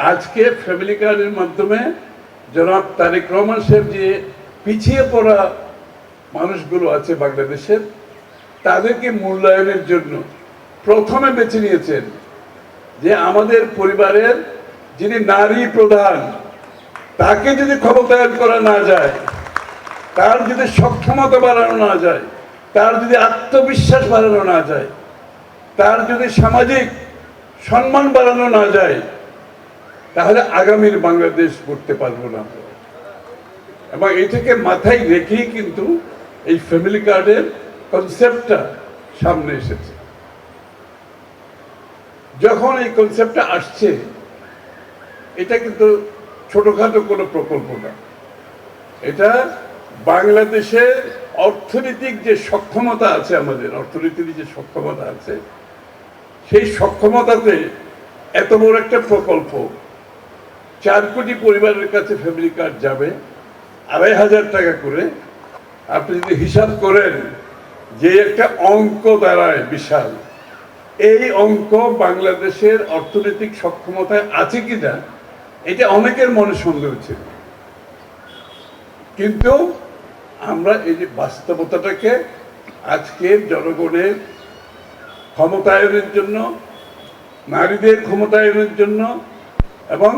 আজকে ফ্যামিলি কার্ডের মাধ্যমে জনাব তারেক রহমান সাহেব যে পিছিয়ে পড়া মানুষগুলো আছে বাংলাদেশের তাদেরকে মূল্যায়নের জন্য প্রথমে বেছে নিয়েছেন যে আমাদের পরিবারের যিনি নারী প্রধান তাকে যদি ক্ষমতায়ন করা না যায়, তার যদি সক্ষমতা বাড়ানো না যায়, তার যদি আত্মবিশ্বাস বাড়ানো না যায়, তার যদি সামাজিক সম্মান বাড়ানো না যায়, তাহলে আগামীর বাংলাদেশ করতে পারবো না। এবং এটাকে মাথায় রেখেই কিন্তু এই ফ্যামিলি কার্ডের কনসেপ্টটা সামনে এসেছে। যখন এই কনসেপ্টটা আসছে, এটা কিন্তু ছোটখাটো কোনো প্রকল্প না, এটা বাংলাদেশের অর্থনৈতিক যে সক্ষমতা আছে, আমাদের অর্থনীতির যে সক্ষমতা আছে, সেই সক্ষমতাতে এত বড় একটা প্রকল্প 4 কোটি পরিবারের কাছে ফ্যামিলি কার্ড যাবে 2,500 টাকা করে। আপনি যদি হিসাব করেন যে একটা অঙ্ক দাঁড়ায় বিশাল, এই অঙ্ক বাংলাদেশের অর্থনৈতিক সক্ষমতায় আছে কিনা এটা অনেকের মনে সন্দেহ ছিল। কিন্তু আমরা এই যে বাস্তবতাটাকে আজকের জনগণের ক্ষমতায়নের জন্য, নারীদের ক্ষমতায়নের জন্য এবং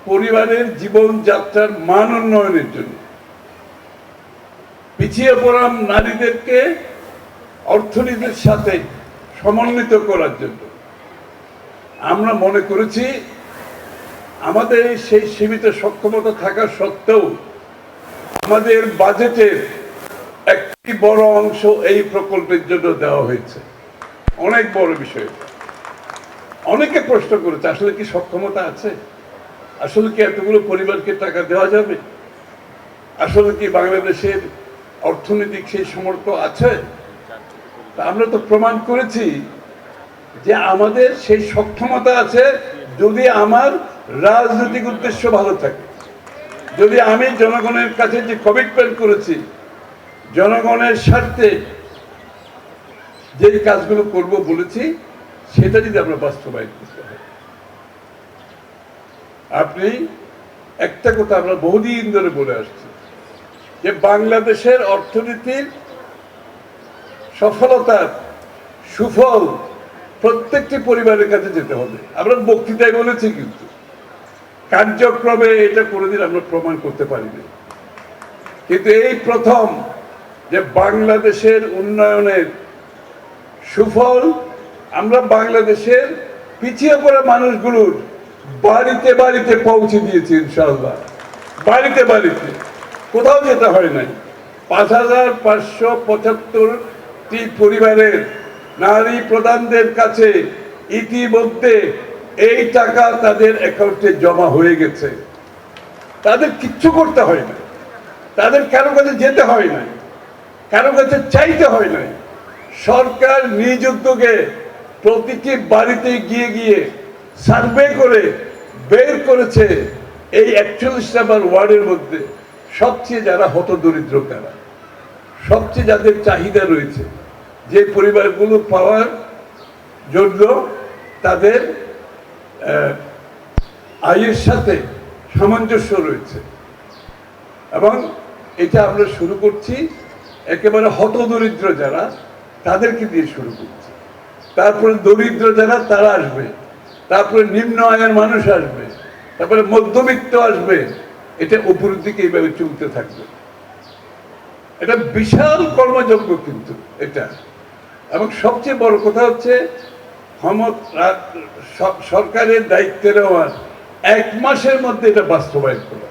পরিবারের জীবনযাত্রার মান উন্নয়নের জন্য, পিছিয়ে পড়া নারীদেরকে অর্থনীতির সাথে সমন্বিত করার জন্য আমরা মনে করেছি আমাদের সেই সীমিত সক্ষমতা থাকা সত্ত্বেও আমাদের বাজেটের একটি বড় অংশ এই প্রকল্পের জন্য দেওয়া হয়েছে। অনেক বড় বিষয়। অনেকে প্রশ্ন করেছে আসলে কি সক্ষমতা আছে, আসলে কি এতগুলো পরিবারকে টাকা দেওয়া যাবে, আসলে কি বাংলাদেশের অর্থনৈতিক সেই সামর্থ্য আছে। আমরা তো প্রমাণ করেছি যে আমাদের সেই সক্ষমতা আছে যদি আমার রাজনৈতিক উদ্দেশ্য ভালো থাকে, যদি আমি জনগণের কাছে যে কমিটমেন্ট করেছি, জনগণের স্বার্থে যে কাজগুলো করব বলেছি, সেটা যদি আমরা বাস্তবায়ন করতে হয়। আপনি একটা কথা আমরা বহুদিন ধরে বলে আসছি যে বাংলাদেশের অর্থনীতির সফলতার সুফল প্রত্যেকটি পরিবারের কাছে যেতে হবে। আমরা বক্তৃতায় বলেছি, কিন্তু কার্যক্রমে এটা কোনোদিন আমরা প্রমাণ করতে পারিনি। কিন্তু এই প্রথম যে বাংলাদেশের উন্নয়নের সুফল আমরা বাংলাদেশের পিছিয়ে পড়া মানুষগুলোর বাড়িতে বাড়িতে পৌঁছে দিয়েছি ইনশাআল্লাহ। বাড়িতে বাড়িতে, কোথাও যেতে হয় নাই। 5,575টি পরিবারের নারী প্রধানদের কাছে ইতিমধ্যে এই টাকা তাদের অ্যাকাউন্টে জমা হয়ে গেছে। তাদের কিচ্ছু করতে হয় না, তাদের কারো কাছে যেতে হয় নাই, কারো কাছে চাইতে হয় নাই। সরকার নিজ উদ্যোগে প্রতিটি বাড়িতে গিয়ে গিয়ে সার্ভে করে বের করেছে এই 41 নম্বর ওয়ার্ডের মধ্যে সবচেয়ে যারা হতদরিদ্র, তারা সবচেয়ে যাদের চাহিদা রয়েছে, যে পরিবারগুলো পাওয়ার জন্য তাদের আয়ের সাথে সামঞ্জস্য রয়েছে। এবং এটা আমরা শুরু করছি একেবারে হতদরিদ্র যারা, তাদেরকে দিয়ে শুরু করছি। তারপরে দরিদ্র যারা তারা আসবে, তারপরে নিম্ন আয়ের মানুষ আসবে, তারপরে মধ্যবিত্ত আসবে। এটা উপরের দিকে এইভাবে চলতে থাকবে। এটা বিশাল কর্মযজ্ঞ কিন্তু এটা। এবং সবচেয়ে বড় কথা হচ্ছে সরকারের দায়িত্বে নেওয়ার 1 মাসের মধ্যে এটা বাস্তবায়ন করা।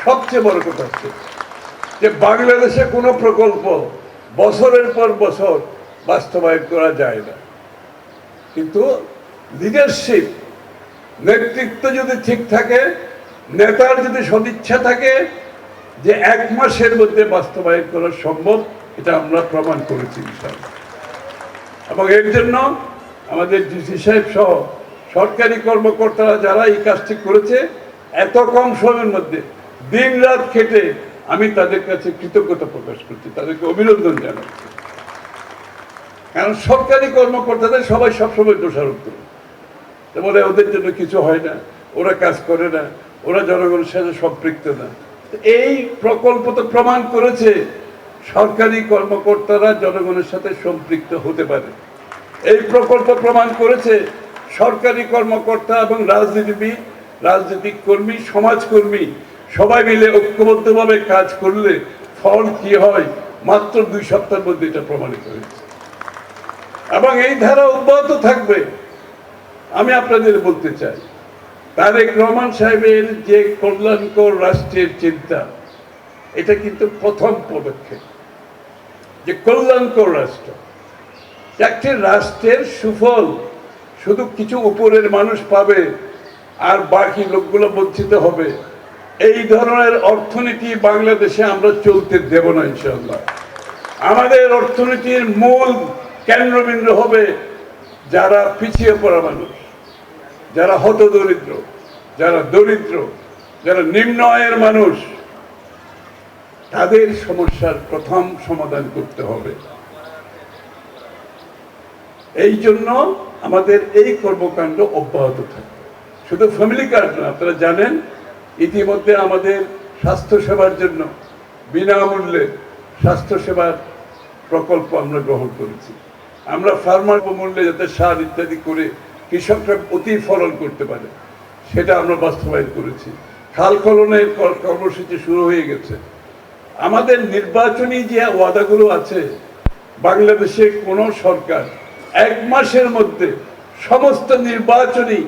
সবচেয়ে বড় কথা হচ্ছে যে বাংলাদেশে কোনো প্রকল্প বছরের পর বছর বাস্তবায়ন করা যায় না, কিন্তু লিডারশিপ, নেতৃত্ব যদি ঠিক থাকে, নেতার যদি সদিচ্ছা থাকে, যে 1 মাসের মধ্যে বাস্তবায়ন করা সম্ভব, এটা আমরা প্রমাণ করেছি ইনশাআল্লাহ। এবং এর জন্য আমাদের ডিসি সাহেব সহ সরকারি কর্মকর্তারা যারা এই কাজটি করেছে, এত কম সময়ের মধ্যে দিন রাত খেটে, আমি তাদের কাছে কৃতজ্ঞতা প্রকাশ করছি, তাদেরকে অভিনন্দন জানাচ্ছি। কারণ সরকারি কর্মকর্তাদের সবাই সবসময় দোষারোপ করে, বলে ওদের জন্য কিছু হয় না, ওরা কাজ করে না, ওরা জনগণের সাথে সম্পৃক্ত না। এই প্রকল্প তো প্রমাণ করেছে সরকারি কর্মকর্তারা জনগণের সাথে সম্পৃক্ত হতে পারে। এই প্রকল্প প্রমাণ করেছে সরকারি কর্মকর্তা এবং রাজনীতিবিদ, রাজনৈতিক কর্মী, সমাজকর্মী সবাই মিলে ঐক্যবদ্ধভাবে কাজ করলে ফল কি হয় মাত্র 2 সপ্তাহের মধ্যে এটা প্রমাণিত হয়েছে এবং এই ধারা অব্যাহত থাকবে। আমি আপনাদের বলতে চাই, তারেক রহমান সাহেবের যে কল্যাণকর রাষ্ট্রের চিন্তা, এটা কিন্তু প্রথম পদক্ষেপ। যে কল্যাণকর রাষ্ট্র, একটি রাষ্ট্রের সুফল শুধু কিছু উপরের মানুষ পাবে আর বাকি লোকগুলো বঞ্চিত হবে, এই ধরনের অর্থনীতি বাংলাদেশে আমরা চলতে দেব না ইনশাআল্লাহ। আমাদের অর্থনীতির মূল কেন্দ্রবিন্দু হবে যারা পিছিয়ে পড়া মানুষ, যারা হতদরিদ্র, যারা দরিদ্র, যারা নিম্ন আয়ের মানুষ, তাদের সমস্যার প্রথম সমাধান করতে হবে। এই জন্য আমাদের এই কর্মকাণ্ড অব্যাহত থাকবে। শুধু ফ্যামিলি কার্ড না, আপনারা জানেন ইতিমধ্যে আমাদের স্বাস্থ্যসেবার জন্য বিনামূল্যে স্বাস্থ্যসেবার প্রকল্প আমরা গ্রহণ করেছি। আমরা ফার্মার মূল্যে যাতে সার ইত্যাদি করে কৃষকরা অতি ফলন করতে পারে, সেটা আমরা বাস্তবায়ন করেছি। খাল খননের কর্মসূচি শুরু হয়ে গেছে। আমাদের নির্বাচনী যে ওয়াদাগুলো আছে, বাংলাদেশে কোনো সরকার 1 মাসের মধ্যে সমস্ত নির্বাচনী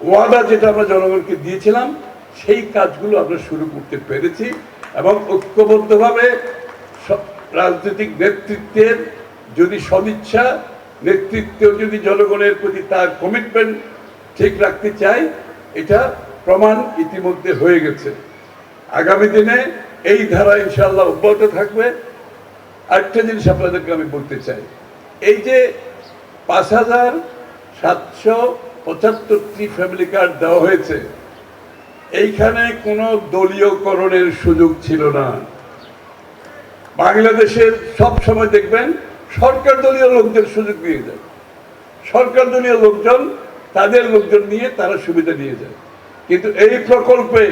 ওয়াদা যেটা আমরা জনগণকে দিয়েছিলাম সেই কাজগুলো আমরা শুরু করতে পেরেছি এবং ঐক্যবদ্ধভাবে রাজনৈতিক নেতৃত্বের যদি সদিচ্ছা, নেতৃত্ব যদি জনগণের প্রতি তার কমিটমেন্ট ঠিক রাখতে চায়, এটা প্রমাণ ইতিমধ্যে হয়ে গেছে। আগামী দিনে এই ধারা ইনশাআল্লাহ অব্যাহত থাকবে। আরেকটা জিনিস আপনাদেরকে আমি বলতে চাই, এই যে 5,775টি ফ্যামিলি কার্ড দেওয়া হয়েছে, এইখানে কোনো দলীয়করণের সুযোগ ছিল না। বাংলাদেশের সব সময় দেখবেন সরকার দলীয় লোকদের সুযোগ দিয়ে যায়, সরকার দলীয় লোকজন তাদের লোকজন নিয়ে তারা সুবিধা নিয়ে যায়। কিন্তু এই প্রকল্পে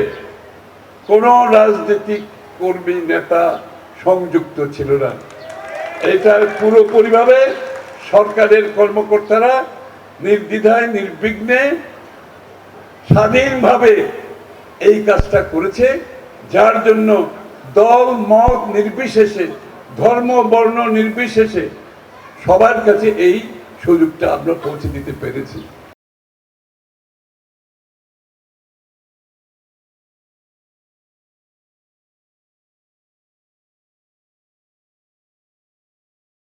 কোনো রাজনৈতিক কর্মী নেতা সংযুক্ত ছিল না। এটা পুরোপুরিভাবে সরকারের কর্মকর্তারা নির্দ্বিধায় নির্বিঘ্নে স্বাধীনভাবে এই কাজটা করেছে, যার জন্য দল মত নির্বিশেষে, ধর্ম বর্ণ নির্বিশেষে সবার কাছে এই সুযোগটা আমরা পৌঁছে দিতে পেরেছি।